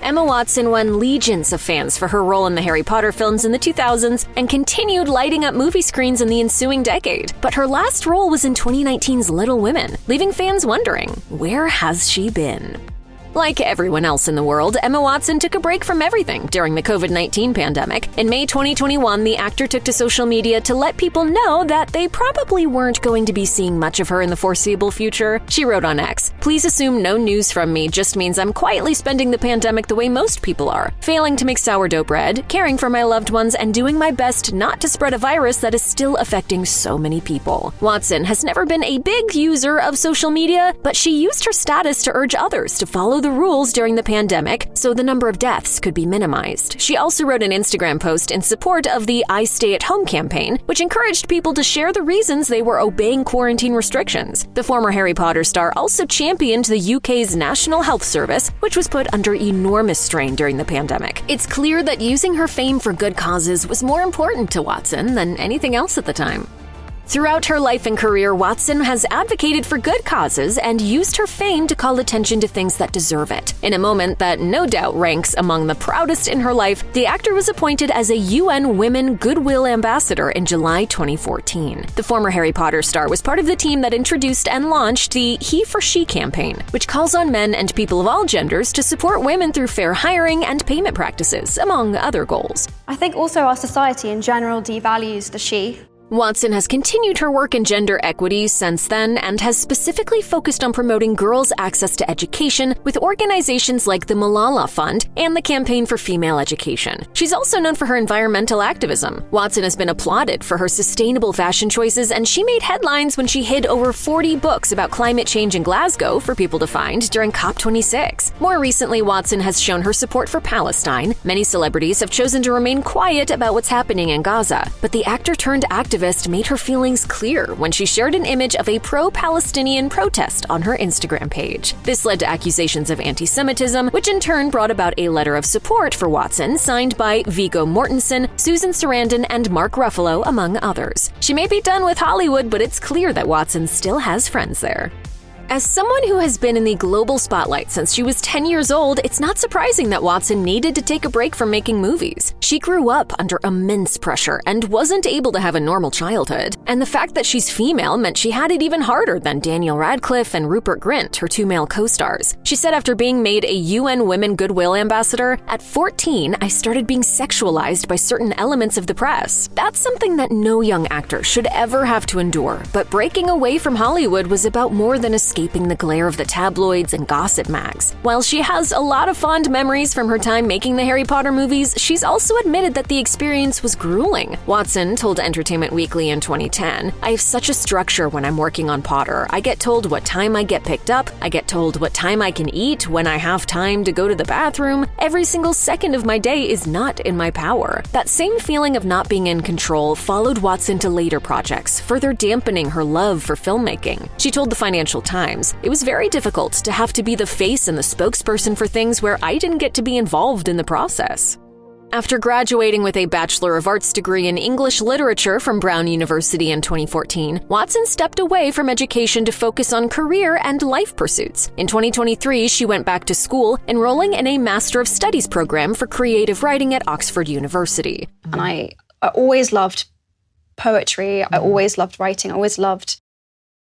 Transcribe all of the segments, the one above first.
Emma Watson won legions of fans for her role in the Harry Potter films in the 2000s and continued lighting up movie screens in the ensuing decade. But her last role was in 2019's Little Women, leaving fans wondering, where has she been? Like everyone else in the world, Emma Watson took a break from everything during the COVID-19 pandemic. In May 2021, the actor took to social media to let people know that they probably weren't going to be seeing much of her in the foreseeable future. She wrote on X, "Please assume no news from me just means I'm quietly spending the pandemic the way most people are, failing to make sourdough bread, caring for my loved ones, and doing my best not to spread a virus that is still affecting so many people." Watson has never been a big user of social media, but she used her status to urge others to follow the rules during the pandemic so the number of deaths could be minimized. She also wrote an Instagram post in support of the I Stay at Home campaign, which encouraged people to share the reasons they were obeying quarantine restrictions. The former Harry Potter star also championed the UK's National Health Service, which was put under enormous strain during the pandemic. It's clear that using her fame for good causes was more important to Watson than anything else at the time. Throughout her life and career, Watson has advocated for good causes and used her fame to call attention to things that deserve it. In a moment that no doubt ranks among the proudest in her life, the actor was appointed as a UN Women Goodwill Ambassador in July 2014. The former Harry Potter star was part of the team that introduced and launched the He for She campaign, which calls on men and people of all genders to support women through fair hiring and payment practices, among other goals. I think also our society in general devalues the she. Watson has continued her work in gender equity since then and has specifically focused on promoting girls' access to education with organizations like the Malala Fund and the Campaign for Female Education. She's also known for her environmental activism. Watson has been applauded for her sustainable fashion choices, and she made headlines when she hid over 40 books about climate change in Glasgow for people to find during COP26. More recently, Watson has shown her support for Palestine. Many celebrities have chosen to remain quiet about what's happening in Gaza, but the actor-turned-activist made her feelings clear when she shared an image of a pro-Palestinian protest on her Instagram page. This led to accusations of anti-Semitism, which in turn brought about a letter of support for Watson signed by Viggo Mortensen, Susan Sarandon, and Mark Ruffalo, among others. She may be done with Hollywood, but it's clear that Watson still has friends there. As someone who has been in the global spotlight since she was 10 years old, it's not surprising that Watson needed to take a break from making movies. She grew up under immense pressure and wasn't able to have a normal childhood. And the fact that she's female meant she had it even harder than Daniel Radcliffe and Rupert Grint, her two male co-stars. She said after being made a UN Women Goodwill Ambassador, "At 14, I started being sexualized by certain elements of the press. That's something that no young actor should ever have to endure, but breaking away from Hollywood was about more than escaping the glare of the tabloids and gossip mags." While she has a lot of fond memories from her time making the Harry Potter movies, she's also admitted that the experience was grueling. Watson told Entertainment Weekly in 2010, "I have such a structure when I'm working on Potter. I get told what time I get picked up, I get told what time I can eat, when I have time to go to the bathroom. Every single second of my day is not in my power." That same feeling of not being in control followed Watson to later projects, further dampening her love for filmmaking. She told the Financial Times, "It was very difficult to have to be the face and the spokesperson for things where I didn't get to be involved in the process." After graduating with a Bachelor of Arts degree in English Literature from Brown University in 2014, Watson stepped away from education to focus on career and life pursuits. In 2023, she went back to school, enrolling in a Master of Studies program for creative writing at Oxford University. And I always loved poetry. I always loved writing. I always loved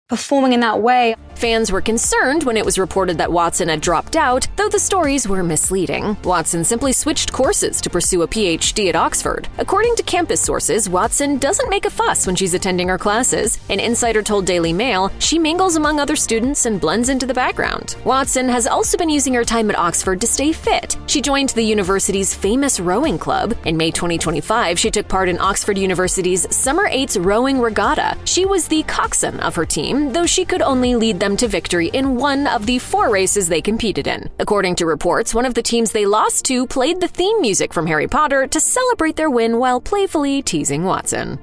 performing in that way. Fans were concerned when it was reported that Watson had dropped out, though the stories were misleading. Watson simply switched courses to pursue a PhD at Oxford. According to campus sources, Watson doesn't make a fuss when she's attending her classes. An insider told Daily Mail, "She mingles among other students and blends into the background." Watson has also been using her time at Oxford to stay fit. She joined the university's famous rowing club. In May 2025, she took part in Oxford University's Summer 8's rowing regatta. She was the coxswain of her team, though she could only lead them to victory in one of the 4 races they competed in. According to reports, one of the teams they lost to played the theme music from Harry Potter to celebrate their win while playfully teasing Watson.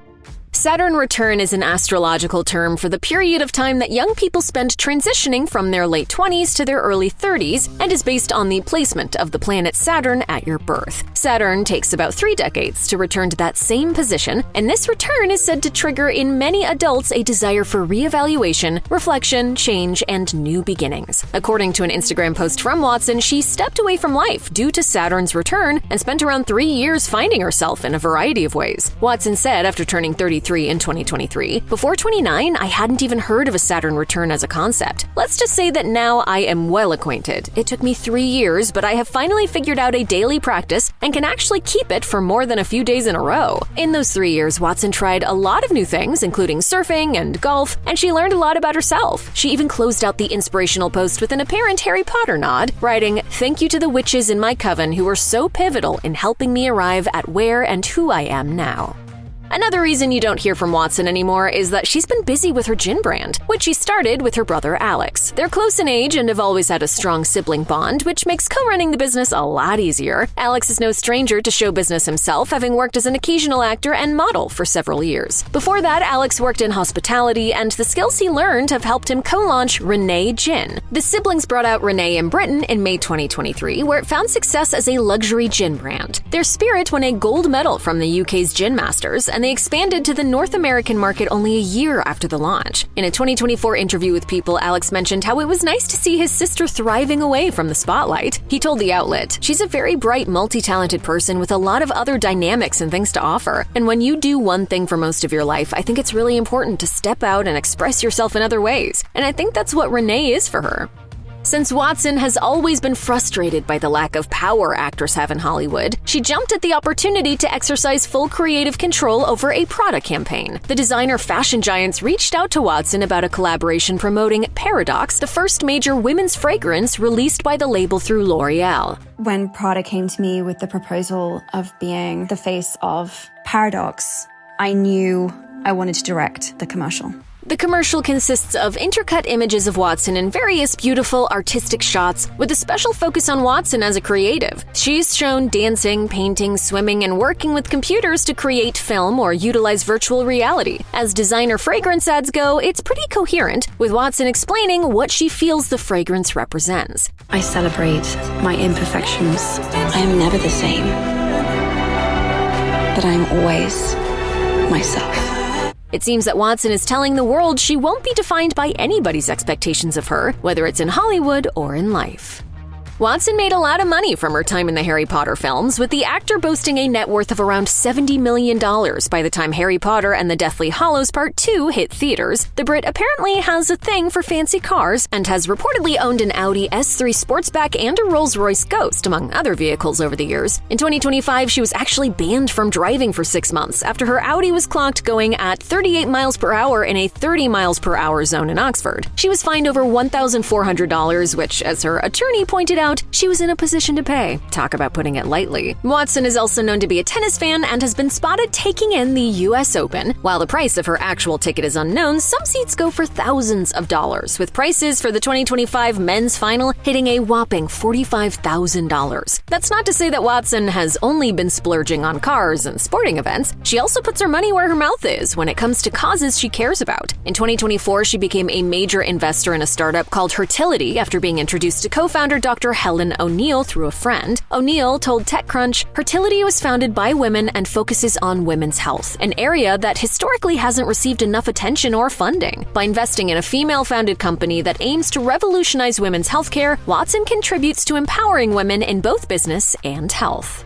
Saturn Return is an astrological term for the period of time that young people spend transitioning from their late 20s to their early 30s and is based on the placement of the planet Saturn at your birth. Saturn takes about 3 decades to return to that same position, and this return is said to trigger in many adults a desire for reevaluation, reflection, change, and new beginnings. According to an Instagram post from Watson, she stepped away from life due to Saturn's return and spent around 3 years finding herself in a variety of ways. Watson said after turning 33 in 2023, "Before 29, I hadn't even heard of a Saturn return as a concept. Let's just say that now I am well acquainted. It took me 3 years, but I have finally figured out a daily practice and can actually keep it for more than a few days in a row." In those 3 years, Watson tried a lot of new things, including surfing and golf, and she learned a lot about herself. She even closed out the inspirational post with an apparent Harry Potter nod, writing, "Thank you to the witches in my coven who were so pivotal in helping me arrive at where and who I am now." Another reason you don't hear from Watson anymore is that she's been busy with her gin brand, which she started with her brother Alex. They're close in age and have always had a strong sibling bond, which makes co-running the business a lot easier. Alex is no stranger to show business himself, having worked as an occasional actor and model for several years. Before that, Alex worked in hospitality, and the skills he learned have helped him co-launch Renee Gin. The siblings brought out Renee in Britain in May 2023, where it found success as a luxury gin brand. Their spirit won a gold medal from the UK's Gin Masters, and they expanded to the North American market only a year after the launch. In a 2024 interview with People, Alex mentioned how it was nice to see his sister thriving away from the spotlight. He told the outlet, "She's a very bright, multi-talented person with a lot of other dynamics and things to offer. And when you do one thing for most of your life, I think it's really important to step out and express yourself in other ways. And I think that's what Renee is for her." Since Watson has always been frustrated by the lack of power actors have in Hollywood, she jumped at the opportunity to exercise full creative control over a Prada campaign. The designer fashion giants reached out to Watson about a collaboration promoting Paradox, the first major women's fragrance released by the label through L'Oreal. When Prada came to me with the proposal of being the face of Paradox, I knew I wanted to direct the commercial. The commercial consists of intercut images of Watson in various beautiful artistic shots with a special focus on Watson as a creative. She's shown dancing, painting, swimming, and working with computers to create film or utilize virtual reality. As designer fragrance ads go, it's pretty coherent, with Watson explaining what she feels the fragrance represents. I celebrate my imperfections. I am never the same, but I am always myself. It seems that Watson is telling the world she won't be defined by anybody's expectations of her, whether it's in Hollywood or in life. Watson made a lot of money from her time in the Harry Potter films, with the actor boasting a net worth of around $70 million by the time Harry Potter and the Deathly Hallows Part 2 hit theaters. The Brit apparently has a thing for fancy cars and has reportedly owned an Audi S3 Sportsback and a Rolls-Royce Ghost, among other vehicles over the years. In 2025, she was actually banned from driving for 6 months after her Audi was clocked going at 38 miles per hour in a 30 miles per hour zone in Oxford. She was fined over $1,400, which, as her attorney pointed out, she was in a position to pay. Talk about putting it lightly. Watson is also known to be a tennis fan and has been spotted taking in the US Open. While the price of her actual ticket is unknown, some seats go for thousands of dollars, with prices for the 2025 men's final hitting a whopping $45,000. That's not to say that Watson has only been splurging on cars and sporting events. She also puts her money where her mouth is when it comes to causes she cares about. In 2024, she became a major investor in a startup called Hertility after being introduced to co-founder Dr. Helen O'Neill through a friend. O'Neill told TechCrunch, "Hertility was founded by women and focuses on women's health, an area that historically hasn't received enough attention or funding. By investing in a female-founded company that aims to revolutionize women's healthcare, Watson contributes to empowering women in both business and health."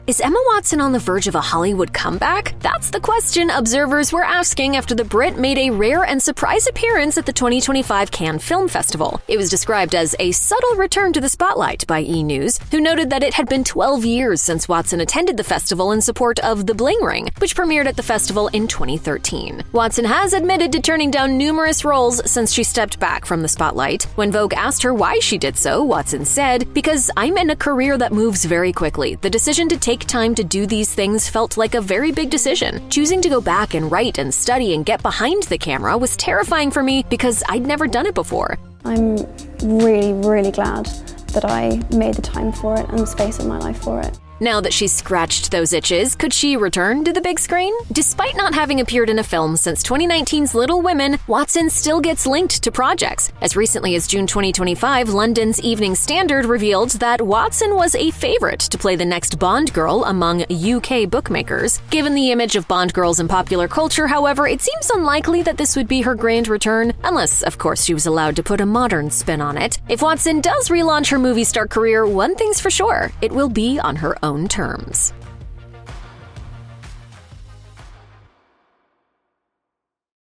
Is Emma Watson on the verge of a Hollywood comeback? That's the question observers were asking after the Brit made a rare and surprise appearance at the 2025 Cannes Film Festival. It was described as a subtle return to the spotlight by E! News, who noted that it had been 12 years since Watson attended the festival in support of The Bling Ring, which premiered at the festival in 2013. Watson has admitted to turning down numerous roles since she stepped back from the spotlight. When Vogue asked her why she did so, Watson said, "Because I'm in a career that moves very quickly. The decision to take time to do these things felt like a very big decision. Choosing to go back and write and study and get behind the camera was terrifying for me because I'd never done it before." I'm really, really glad that I made the time for it and the space in my life for it. Now that she's scratched those itches, could she return to the big screen? Despite not having appeared in a film since 2019's Little Women, Watson still gets linked to projects. As recently as June 2025, London's Evening Standard revealed that Watson was a favorite to play the next Bond girl among UK bookmakers. Given the image of Bond girls in popular culture, however, it seems unlikely that this would be her grand return, unless, of course, she was allowed to put a modern spin on it. If Watson does relaunch her movie star career, one thing's for sure, it will be on her own terms.